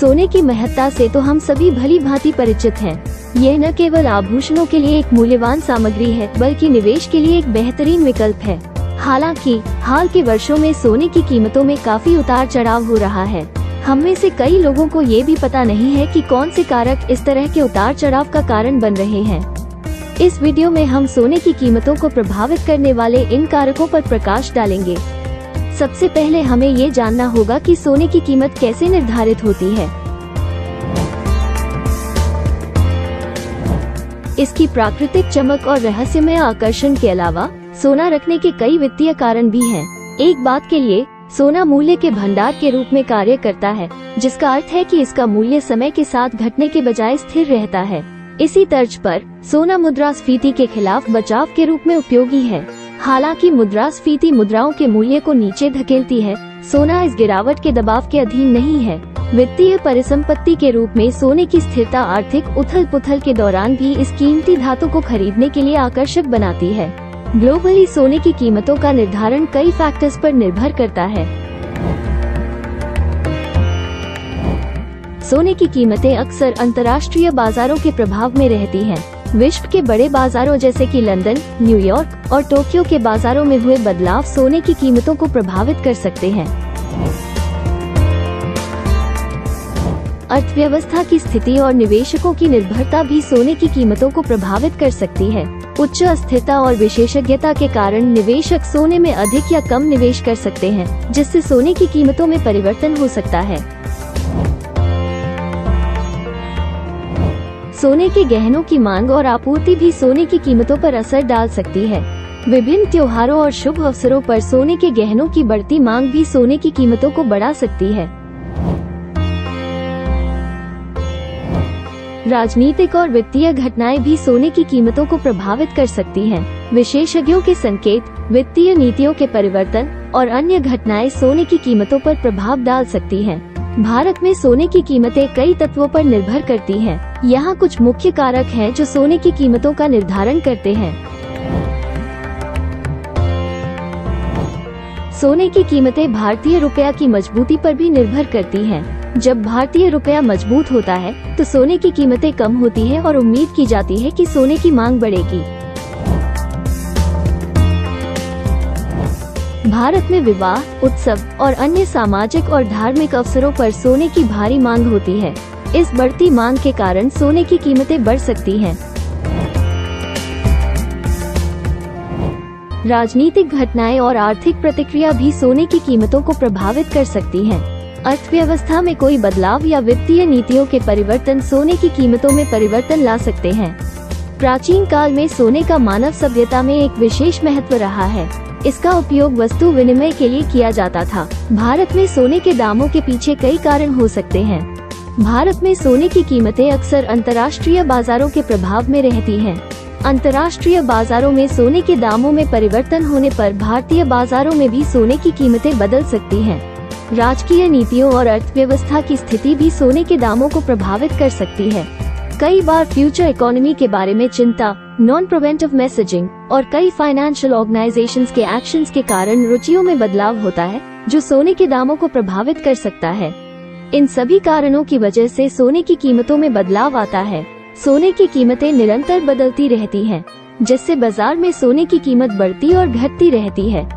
सोने की महत्ता से तो हम सभी भली भांति परिचित हैं। यह न केवल आभूषणों के लिए एक मूल्यवान सामग्री है, बल्कि निवेश के लिए एक बेहतरीन विकल्प है। हालांकि हाल के वर्षों में सोने की कीमतों में काफी उतार चढ़ाव हो रहा है। हम में से कई लोगों को ये भी पता नहीं है कि कौन से कारक इस तरह के उतार चढ़ाव का कारण बन रहे हैं। इस वीडियो में हम सोने की कीमतों को प्रभावित करने वाले इन कारकों पर प्रकाश डालेंगे। सबसे पहले हमें ये जानना होगा कि सोने की कीमत कैसे निर्धारित होती है। इसकी प्राकृतिक चमक और रहस्यमय आकर्षण के अलावा सोना रखने के कई वित्तीय कारण भी हैं। एक बात के लिए, सोना मूल्य के भंडार के रूप में कार्य करता है, जिसका अर्थ है कि इसका मूल्य समय के साथ घटने के बजाय स्थिर रहता है। इसी तर्ज पर सोना मुद्रास्फीति के खिलाफ बचाव के रूप में उपयोगी है। हालांकि मुद्रास्फीति मुद्राओं के मूल्य को नीचे धकेलती है, सोना इस गिरावट के दबाव के अधीन नहीं है। वित्तीय परिसंपत्ति के रूप में सोने की स्थिरता आर्थिक उथल-पुथल के दौरान भी इस कीमती धातु को खरीदने के लिए आकर्षक बनाती है। ग्लोबली सोने की कीमतों का निर्धारण कई फैक्टर्स पर निर्भर करता है। सोने की कीमतें अक्सर अंतर्राष्ट्रीय बाजारों के प्रभाव में रहती हैं। विश्व के बड़े बाजारों जैसे कि लंदन, न्यूयॉर्क और टोक्यो के बाजारों में हुए बदलाव सोने की कीमतों को प्रभावित कर सकते हैं। अर्थव्यवस्था की स्थिति और निवेशकों की निर्भरता भी सोने की कीमतों को प्रभावित कर सकती है। उच्च अस्थिरता और विशेषज्ञता के कारण निवेशक सोने में अधिक या कम निवेश कर सकते हैं, जिससे सोने की कीमतों में परिवर्तन हो सकता है। सोने के गहनों की मांग और आपूर्ति भी सोने की कीमतों पर असर डाल सकती है। विभिन्न त्योहारों और शुभ अवसरों पर सोने के गहनों की बढ़ती मांग भी सोने की कीमतों को बढ़ा सकती है। राजनीतिक और वित्तीय घटनाएं भी सोने की कीमतों को प्रभावित कर सकती हैं। विशेषज्ञों के संकेत, वित्तीय नीतियों के परिवर्तन और अन्य घटनाएं सोने की कीमतों पर प्रभाव डाल सकती हैं। भारत में सोने की कीमतें कई तत्वों पर निर्भर करती हैं। यहाँ कुछ मुख्य कारक हैं जो सोने की कीमतों का निर्धारण करते हैं। सोने की कीमतें भारतीय रुपया की मजबूती पर भी निर्भर करती हैं। जब भारतीय रुपया मजबूत होता है तो सोने की कीमतें कम होती है और उम्मीद की जाती है कि सोने की मांग बढ़ेगी। भारत में विवाह, उत्सव और अन्य सामाजिक और धार्मिक अवसरों पर सोने की भारी मांग होती है। इस बढ़ती मांग के कारण सोने की कीमतें बढ़ सकती हैं। राजनीतिक घटनाएं और आर्थिक प्रतिक्रिया भी सोने की कीमतों को प्रभावित कर सकती हैं। अर्थव्यवस्था में कोई बदलाव या वित्तीय नीतियों के परिवर्तन सोने की कीमतों में परिवर्तन ला सकते हैं। प्राचीन काल में सोने का मानव सभ्यता में एक विशेष महत्व रहा है। इसका उपयोग वस्तु विनिमय के लिए किया जाता था। भारत में सोने के दामों के पीछे कई कारण हो सकते हैं। भारत में सोने की कीमतें अक्सर अंतर्राष्ट्रीय बाजारों के प्रभाव में रहती हैं। अंतर्राष्ट्रीय बाजारों में सोने के दामों में परिवर्तन होने पर भारतीय बाजारों में भी सोने की कीमतें बदल सकती हैं। राजकीय नीतियों और अर्थव्यवस्था की स्थिति भी सोने के दामों को प्रभावित कर सकती है। कई बार फ्यूचर इकोनॉमी के बारे में चिंता, नॉन प्रिवेंटिव मैसेजिंग और कई फाइनेंशियल ऑर्गेनाइजेशंस के एक्शंस के कारण रुचियों में बदलाव होता है, जो सोने के दामों को प्रभावित कर सकता है। इन सभी कारणों की वजह से सोने की कीमतों में बदलाव आता है। सोने की कीमतें निरंतर बदलती रहती हैं, जिससे बाजार में सोने की कीमत बढ़ती और घटती रहती है।